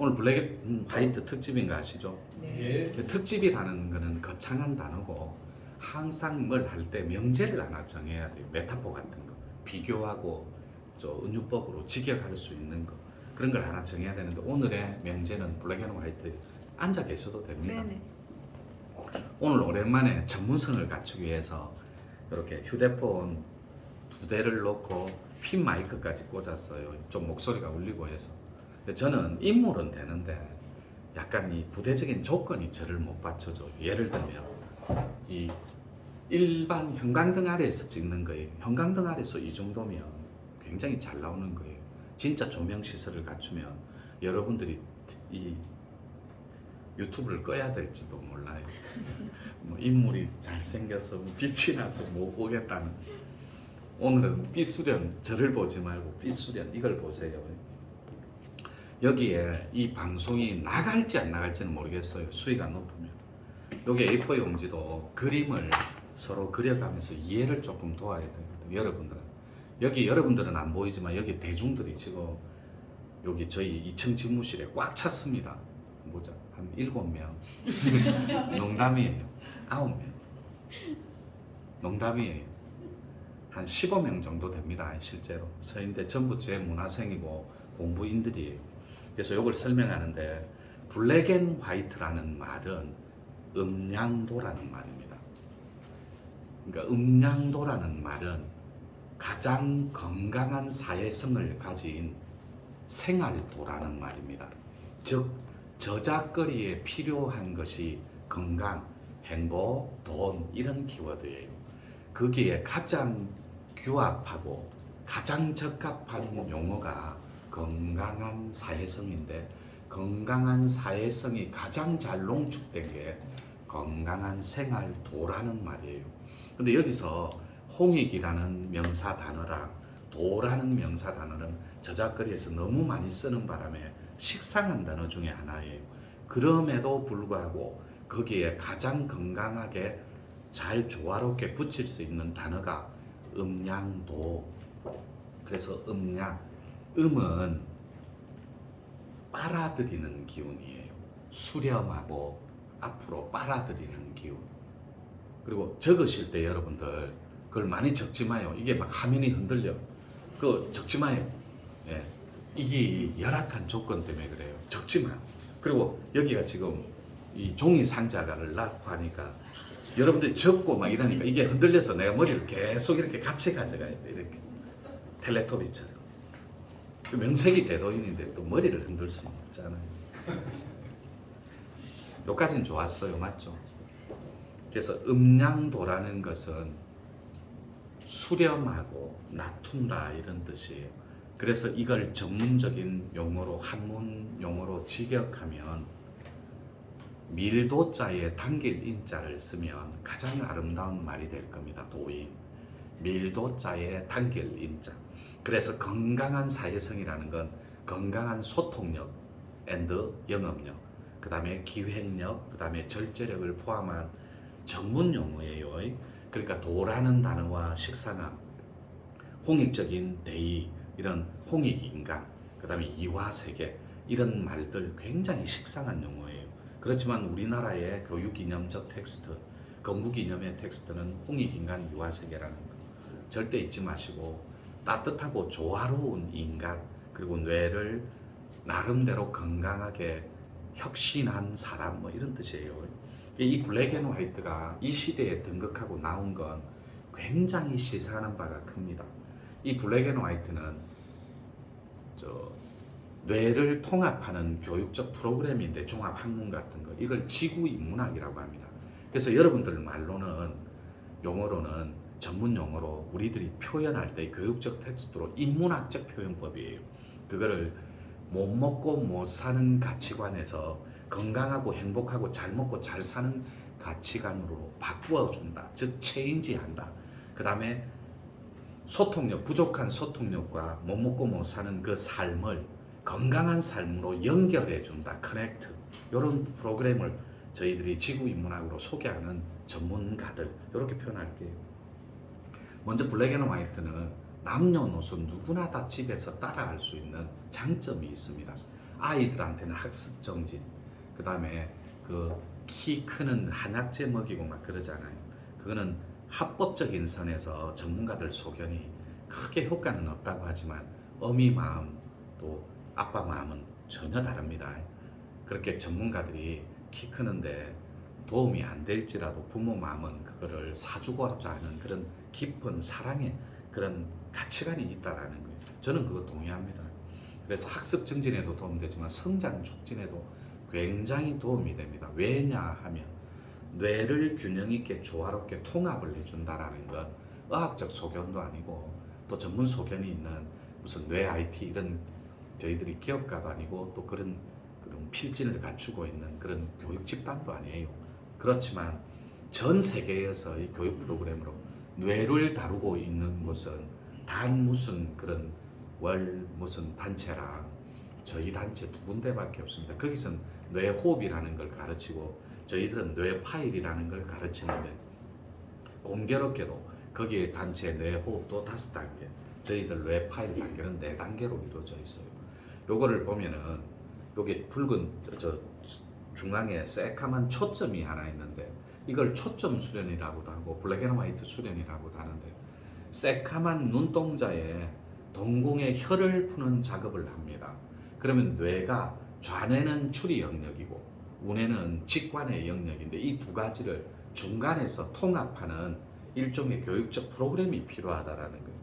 오늘 블랙 화이트 특집인 거 아시죠? 네. 특집이라는 거는 거창한 단어고 항상 뭘 할 때 명제를 하나 정해야 돼요. 메타포 같은 거 비교하고 은유법으로 직역할 수 있는 거 그런 걸 하나 정해야 되는데 오늘의 명제는 블랙 앤 화이트. 앉아 계셔도 됩니다. 네네. 오늘 오랜만에 전문성을 갖추기 위해서 이렇게 휴대폰 2대를 놓고 핀 마이크까지 꽂았어요. 좀 목소리가 울리고 해서. 근데 저는 인물은 되는데 약간 이 부대적인 조건이 저를 못 받쳐줘요. 예를 들면 이 일반 형광등 아래에서 찍는 거예요. 형광등 아래에서 이 정도면 굉장히 잘 나오는 거예요. 진짜 조명 시설을 갖추면 여러분들이 이 유튜브를 꺼야 될지도 몰라요. 뭐 인물이 잘생겨서 빛이 나서 못 보겠다는. 오늘은 삐수련, 저를 보지 말고 삐수련 이걸 보세요. 여기에 이 방송이 나갈지 안 나갈지는 모르겠어요. 수위가 높으면. 여기 A4 용지도 그림을 서로 그려가면서 이해를 조금 도와야 되거든요. 여러분들은 안 보이지만 여기 대중들이 지금 여기 저희 2층 집무실에 꽉 찼습니다. 보자. 한 7명. 농담이에요. 9명. 농담이에요. 한 15명 정도 됩니다. 실제로. 서인대 전부 제 문화생이고 공부인들이에요. 그래서 이걸 설명하는데 블랙 앤 화이트라는 말은 음양도라는 말입니다. 그러니까 음양도라는 말은 가장 건강한 사회성을 가진 생활도라는 말입니다. 즉 저작거리에 필요한 것이 건강, 행복, 돈 이런 키워드예요. 거기에 가장 규합하고 가장 적합한 용어가 건강한 사회성인데 건강한 사회성이 가장 잘 농축된 게 건강한 생활도라는 말이에요. 근데 여기서 홍익이라는 명사 단어랑 도라는 명사 단어는 저작거리에서 너무 많이 쓰는 바람에 식상한 단어 중에 하나예요. 그럼에도 불구하고 거기에 가장 건강하게 잘 조화롭게 붙일 수 있는 단어가 음양도. 그래서 음은 빨아들이는 기운이에요. 수렴하고 앞으로 빨아들이는 기운. 그리고 적으실 때 여러분들 그걸 많이 적지 마요. 이게 막 화면이 흔들려. 그거 적지 마요. 예. 이게 열악한 조건 때문에 그래요. 적지 마. 그리고 여기가 지금 이 종이 상자를 낳고 하니까 여러분들이 적고 막 이러니까 이게 흔들려서 내가 머리를 계속 이렇게 같이 가져가야 돼. 이렇게 텔레토비처럼. 명색이 대도인인데 또 머리를 흔들 수는 없잖아요. 여기까지는 좋았어요. 맞죠? 그래서 음양도라는 것은 수렴하고 낮춘다 이런 뜻이에요. 그래서 이걸 전문적인 용어로 한문 용어로 직역하면 밀도자에 당길 인자를 쓰면 가장 아름다운 말이 될 겁니다. 도인. 밀도자에 당길 인자. 그래서 건강한 사회성이라는 건 건강한 소통력 앤드 영업력, 그 다음에 기획력, 그 다음에 절제력을 포함한 전문 용어예요. 그러니까 도라는 단어와 식상함, 홍익적인 대의, 이런 홍익인간, 그 다음에 이화세계 이런 말들 굉장히 식상한 용어예요. 그렇지만 우리나라의 교육이념적 텍스트, 건국이념의 텍스트는 홍익인간 이화세계라는 거 절대 잊지 마시고 따뜻하고 조화로운 인간, 그리고 뇌를 나름대로 건강하게 혁신한 사람 뭐 이런 뜻이에요. 이 블랙 앤 화이트가 이 시대에 등극하고 나온 건 굉장히 시사하는 바가 큽니다. 이 블랙 앤 화이트는 뇌를 통합하는 교육적 프로그램인데 종합학문 같은 거 이걸 지구인문학이라고 합니다. 그래서 여러분들 말로는 용어로는 전문 용어로 우리들이 표현할 때 교육적 텍스트로 인문학적 표현법이에요. 그거를 못 먹고 못 사는 가치관에서 건강하고 행복하고 잘 먹고 잘 사는 가치관으로 바꾸어준다. 즉 체인지한다. 그 다음에 소통력, 부족한 소통력과 못 먹고 못 사는 그 삶을 건강한 삶으로 연결해준다. 커넥트. 이런 프로그램을 저희들이 지구인문학으로 소개하는 전문가들 이렇게 표현할게요. 먼저 블랙 앤 화이트는 남녀노소 누구나 다 집에서 따라할 수 있는 장점이 있습니다. 아이들한테는 학습 정진, 그 다음에 그 키 크는 한약재 먹이고 막 그러잖아요. 그거는 합법적인 선에서 전문가들 소견이 크게 효과는 없다고 하지만 어미 마음 또 아빠 마음은 전혀 다릅니다. 그렇게 전문가들이 키 크는데 도움이 안 될지라도 부모 마음은 그거를 사주고자 하는 그런 깊은 사랑의 그런 가치관이 있다라는 거예요. 저는 그거 동의합니다. 그래서 학습 증진에도 도움되지만 성장 촉진에도 굉장히 도움이 됩니다. 왜냐 하면 뇌를 균형 있게 조화롭게 통합을 해준다라는 건 의학적 소견도 아니고 또 전문 소견이 있는 무슨 뇌 IT 이런 저희들이 기업가도 아니고 또 그런 필진을 갖추고 있는 그런 교육 집단도 아니에요. 그렇지만 전 세계에서 이 교육 프로그램으로 뇌를 다루고 있는 곳은 단 무슨 그런 무슨 단체랑 저희 단체 두 군데밖에 없습니다. 거기선 뇌호흡이라는 걸 가르치고 저희들은 뇌파일이라는 걸 가르치는데 공교롭게도 거기에 단체 뇌호흡도 5단계, 저희들 뇌파일 단계는 4단계로 이루어져 있어요. 요거를 보면은 요게 붉은 저 중앙에 새까만 초점이 하나 있는데 이걸 초점 수련이라고도 하고 블랙 앤 화이트 수련이라고도 하는데 새까만 눈동자에 동공의 혈을 푸는 작업을 합니다. 그러면 뇌가 좌뇌는 추리 영역이고 우뇌는 직관의 영역인데 이 두 가지를 중간에서 통합하는 일종의 교육적 프로그램이 필요하다라는 거예요.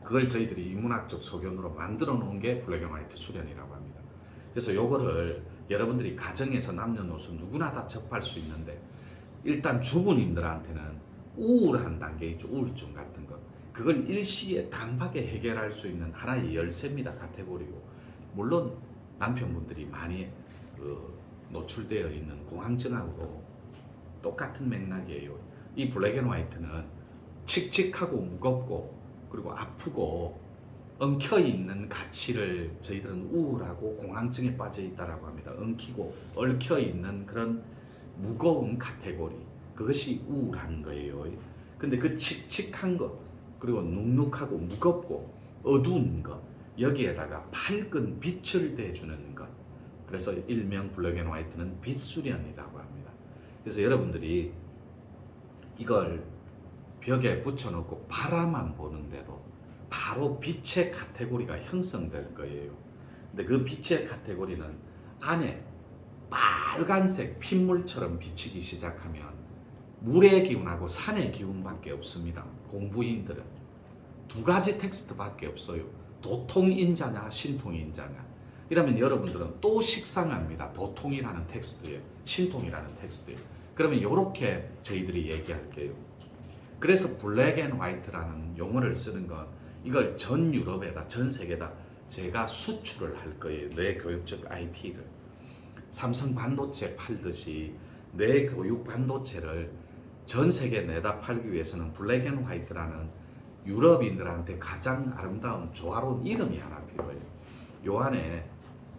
그걸 저희들이 인문학적 소견으로 만들어 놓은 게 블랙 앤 화이트 수련이라고 합니다. 그래서 요거를 여러분들이 가정에서 남녀노소 누구나 다 접할 수 있는데 일단 주부님들한테는 우울한 단계 있죠. 우울증 같은 것. 그걸 일시에 단박에 해결할 수 있는 하나의 열쇠입니다. 카테고리고. 물론 남편분들이 많이 노출되어 있는 공황증하고 똑같은 맥락이에요. 이 블랙 앤 화이트는 칙칙하고 무겁고 그리고 아프고 엉켜있는 가치를 저희들은 우울하고 공황증에 빠져 있다라고 합니다. 엉키고 얽혀있는 그런 무거운 카테고리, 그것이 우울한 거예요. 근데 그 칙칙한 것 그리고 눅눅하고 무겁고 어두운 것 여기에다가 밝은 빛을 대주는 것, 그래서 일명 블랙 앤 화이트는 빛수련이라고 합니다. 그래서 여러분들이 이걸 벽에 붙여놓고 바라만 보는데도 바로 빛의 카테고리가 형성될 거예요. 근데 그 빛의 카테고리는 안에 빨간색 핏물처럼 비치기 시작하면 물의 기운하고 산의 기운밖에 없습니다. 공부인들은 두 가지 텍스트밖에 없어요. 도통인자냐 신통인자냐. 이러면 여러분들은 또 식상합니다. 도통이라는 텍스트에 신통이라는 텍스트에. 그러면 이렇게 저희들이 얘기할게요. 그래서 블랙 앤 화이트라는 용어를 쓰는 건 이걸 전 유럽에다 전 세계에다 제가 수출을 할 거예요. 뇌 교육적 IT를. 삼성 반도체 팔듯이 뇌 교육 반도체를 전 세계에 내다 팔기 위해서는 블랙 앤 화이트라는 유럽인들한테 가장 아름다운 조화로운 이름이 하나 필요해요. 요 안에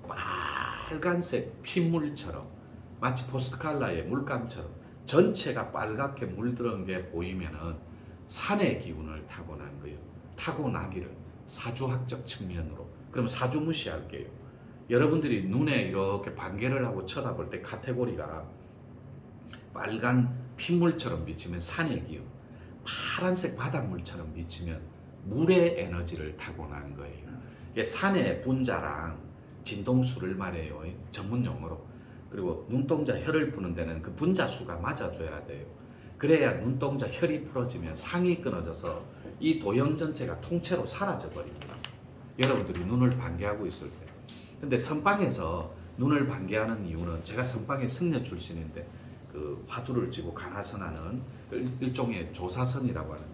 빨간색 핏물처럼 마치 포스트칼라의 물감처럼 전체가 빨갛게 물들은 게 보이면은 산의 기운을 타고난 거예요. 타고나기를 사주학적 측면으로. 그럼 사주 무시할게요. 여러분들이 눈에 이렇게 반개를 하고 쳐다볼 때 카테고리가 빨간 핏물처럼 비치면 산의 기운, 파란색 바닷물처럼 비치면 물의 에너지를 타고난 거예요. 이게 산의 분자랑 진동수를 말해요. 전문 용어로. 그리고 눈동자 혈을 푸는 데는 그 분자 수가 맞아줘야 돼요. 그래야 눈동자 혈이 풀어지면 상이 끊어져서 이 도형 전체가 통째로 사라져 버립니다. 여러분들이 눈을 반개하고 있을 때. 근데 선방에서 눈을 반개하는 이유는 제가 선방의 승려 출신인데 그 화두를 쥐고 간화선하는 일종의 조사선이라고 하는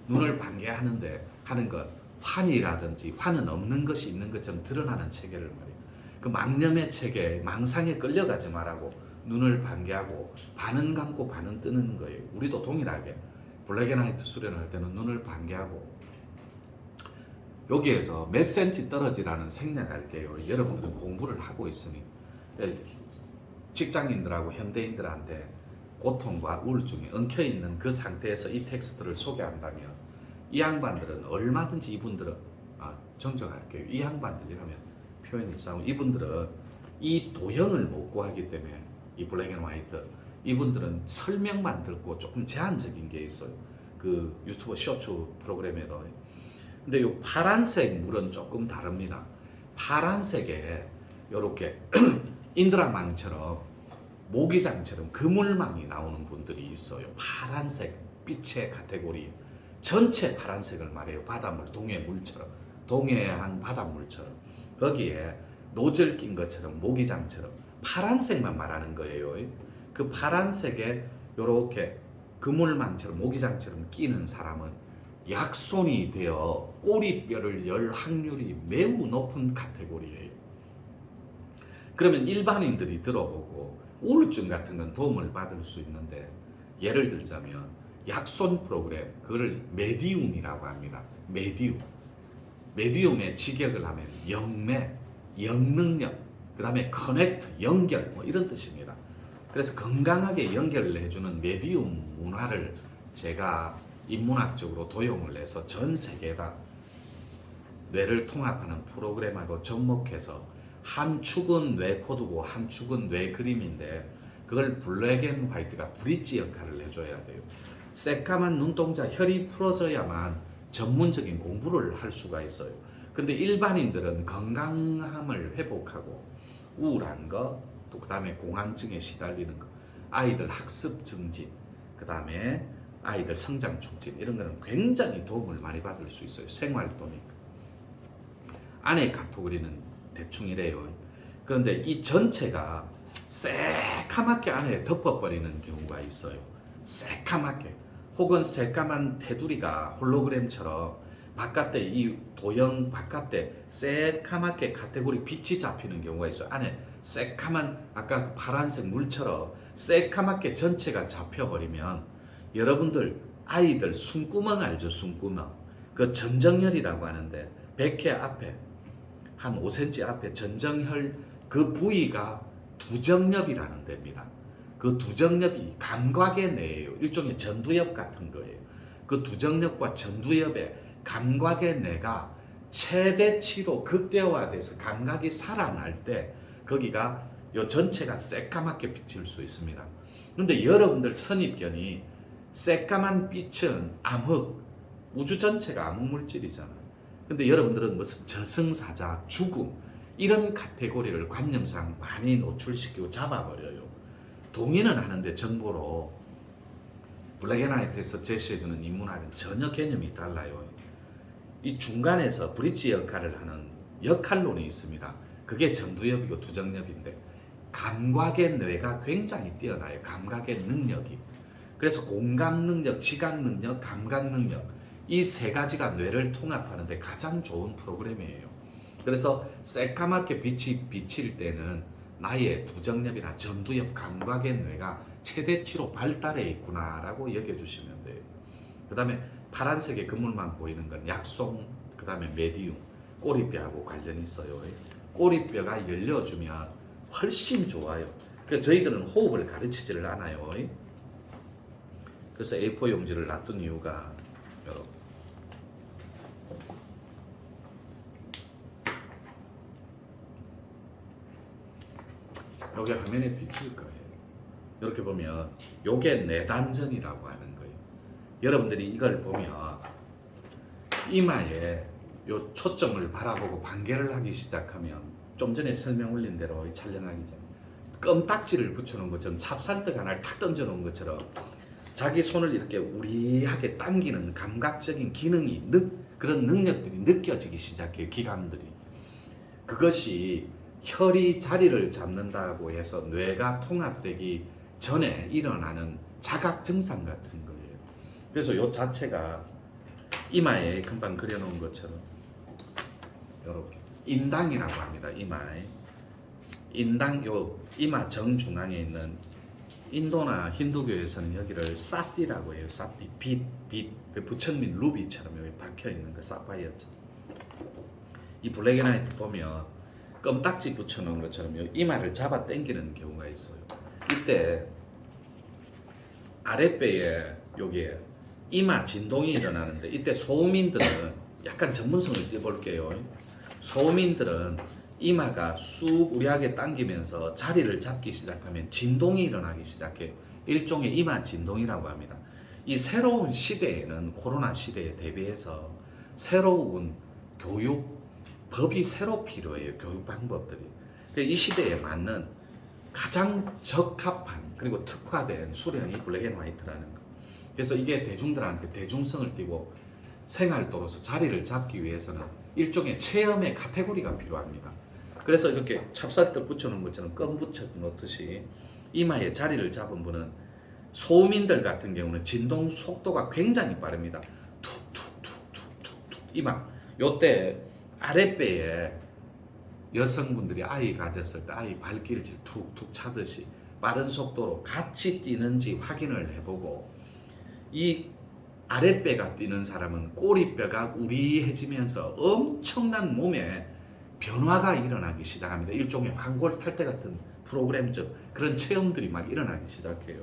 눈을 반개하는데 하는 것 환이라든지 환은 없는 것이 있는 것처럼 드러나는 체계를 말이에요. 그 망념의 체계, 망상에 끌려가지 말라고 눈을 반개하고 반은 감고 반은 뜨는 거예요. 우리도 동일하게 블랙 앤 화이트 수련을 할 때는 눈을 반개하고 여기에서 몇 센치 떨어지라는 생략할게요. 여러분들은 공부를 하고 있으니 직장인들하고 현대인들한테 고통과 우울증이 엉켜있는 그 상태에서 이 텍스트를 소개한다면 이 양반들은 얼마든지 이분들은 정정할게요. 이 양반들이라면 표현이 싸고 이분들은 이 도형을 못 구하기 때문에 이 블랙 앤 화이트 이분들은 설명만 듣고 조금 제한적인 게 있어요. 그 유튜브 쇼츠 프로그램에도. 근데 이 파란색 물은 조금 다릅니다. 파란색에 요렇게 인드라망처럼 모기장처럼 그물망이 나오는 분들이 있어요. 파란색 빛의 카테고리 전체 파란색을 말해요. 바닷물, 동해물처럼 동해안 바닷물처럼 거기에 노즐 낀 것처럼 모기장처럼 파란색만 말하는 거예요. 그 파란색에 요렇게 그물망처럼 모기장처럼 끼는 사람은 약손이 되어 꼬리뼈를 열 확률이 매우 높은 카테고리예요. 그러면 일반인들이 들어보고 우울증 같은 건 도움을 받을 수 있는데 예를 들자면 약손 프로그램 그걸 메디움이라고 합니다. 메디움의 직역을 하면 영매, 영능력, 그 다음에 커넥트, 연결 뭐 이런 뜻입니다. 그래서 건강하게 연결을 해주는 메디움 문화를 제가 인문학적으로 도용을 해서 전 세계에다 뇌를 통합하는 프로그램하고 접목해서 한 축은 뇌 코드고 한 축은 뇌 그림인데 그걸 블랙 앤 화이트가 브릿지 역할을 해줘야 돼요. 새까만 눈동자 혈이 풀어져야만 전문적인 공부를 할 수가 있어요. 근데 일반인들은 건강함을 회복하고 우울한 거, 또 그 다음에 공황증에 시달리는 거, 아이들 학습 증진, 그 다음에 아이들 성장 촉진 이런 거는 굉장히 도움을 많이 받을 수 있어요. 생활도니까. 안의 카테고리는 대충 이래요. 그런데 이 전체가 새카맣게 안에 덮어버리는 경우가 있어요. 새카맣게. 혹은 새까만 테두리가 홀로그램처럼 바깥에 이 도형 바깥에 새카맣게 카테고리 빛이 잡히는 경우가 있어요. 안에 새카만 아까 파란색 물처럼 새카맣게 전체가 잡혀버리면 여러분들 아이들 숨구멍 알죠? 숨구멍. 그 전정혈이라고 하는데 백회 앞에 한 5cm 앞에 전정혈 그 부위가 두정엽이라는 데입니다. 그 두정엽이 감각의 뇌예요. 일종의 전두엽 같은 거예요. 그 두정엽과 전두엽의 감각의 뇌가 최대치로 극대화돼서 감각이 살아날 때 거기가 요 전체가 새까맣게 비칠 수 있습니다. 근데 여러분들 선입견이 새까만 빛은 암흑, 우주 전체가 암흑 물질이잖아요. 근데 여러분들은 무슨 저승사자, 죽음 이런 카테고리를 관념상 많이 노출시키고 잡아버려요. 동의는 하는데 정보로 블랙 앤 화이트에서 제시해주는 인문학은 전혀 개념이 달라요. 이 중간에서 브릿지 역할을 하는 역할론이 있습니다. 그게 전두엽이고 두정엽인데 감각의 뇌가 굉장히 뛰어나요. 감각의 능력이. 그래서 공감 능력, 지각 능력, 감각 능력 이 세 가지가 뇌를 통합하는데 가장 좋은 프로그램이에요. 그래서 새까맣게 빛이 비칠 때는 나의 두정엽이나 전두엽 감각의 뇌가 최대치로 발달해 있구나라고 여겨주시면 돼요. 그 다음에 파란색의 그물만 보이는 건 약손, 그 다음에 메디움, 꼬리뼈하고 관련이 있어요. 꼬리뼈가 열려주면 훨씬 좋아요. 그래서 저희들은 호흡을 가르치지를 않아요. 그래서 A4 용지를 놔둔 이유가 여러분 여기 화면에 비칠 거예요. 이렇게 보면 요게 내단전이라고 하는 거예요. 여러분들이 이걸 보면 이마에 요 초점을 바라보고 반개를 하기 시작하면 좀 전에 설명 올린 대로 촬영하기 전에 껌딱지를 붙여놓은 것처럼 찹쌀떡 하나를 탁 던져놓은 것처럼 자기 손을 이렇게 우리하게 당기는 감각적인 기능이 그런 능력들이 느껴지기 시작해요. 기관들이. 그것이 혈이 자리를 잡는다고 해서 뇌가 통합되기 전에 일어나는 자각 증상 같은 거예요. 그래서 요 자체가 이마에 금방 그려놓은 것처럼 이렇게 인당이라고 합니다. 이마에 인당 요 이마 정중앙에 있는 인도나 힌두교에서는 여기를 사띠라고 해요. 사띠 빛 부처님 루비처럼 여기 박혀 있는 거 사파이어처럼. 이 블랙 앤 화이트 보면 껌딱지 붙여놓은 것처럼 요 이마를 잡아 당기는 경우가 있어요. 이때 아랫배에 여기에 이마 진동이 일어나는데 이때 소음인들은 약간 전문성을 띄워볼게요. 소음인들은 이마가 쑥 우리하게 당기면서 자리를 잡기 시작하면 진동이 일어나기 시작해요. 일종의 이마 진동이라고 합니다. 이 새로운 시대에는 코로나 시대에 대비해서 새로운 교육 법이 새로 필요해요. 교육 방법들이. 이 시대에 맞는 가장 적합한 그리고 특화된 수련이 블랙앤화이트라는 거. 그래서 이게 대중들한테 대중성을 띠고 생활도로서 자리를 잡기 위해서는 일종의 체험의 카테고리가 필요합니다. 그래서 이렇게 찹쌀떡 붙여놓은 것처럼 껌 붙여놓듯이 이마에 자리를 잡은 분은 소음인들 같은 경우는 진동 속도가 굉장히 빠릅니다. 툭툭툭툭툭툭 이마 요때 아랫배에 여성분들이 아이 가졌을 때 아이 발길질 툭툭 차듯이 빠른 속도로 같이 뛰는지 확인을 해보고 이 아랫배가 뛰는 사람은 꼬리뼈가 우리해지면서 엄청난 몸에 변화가 일어나기 시작합니다. 일종의 황골탈태 같은 프로그램적 그런 체험들이 막 일어나기 시작해요.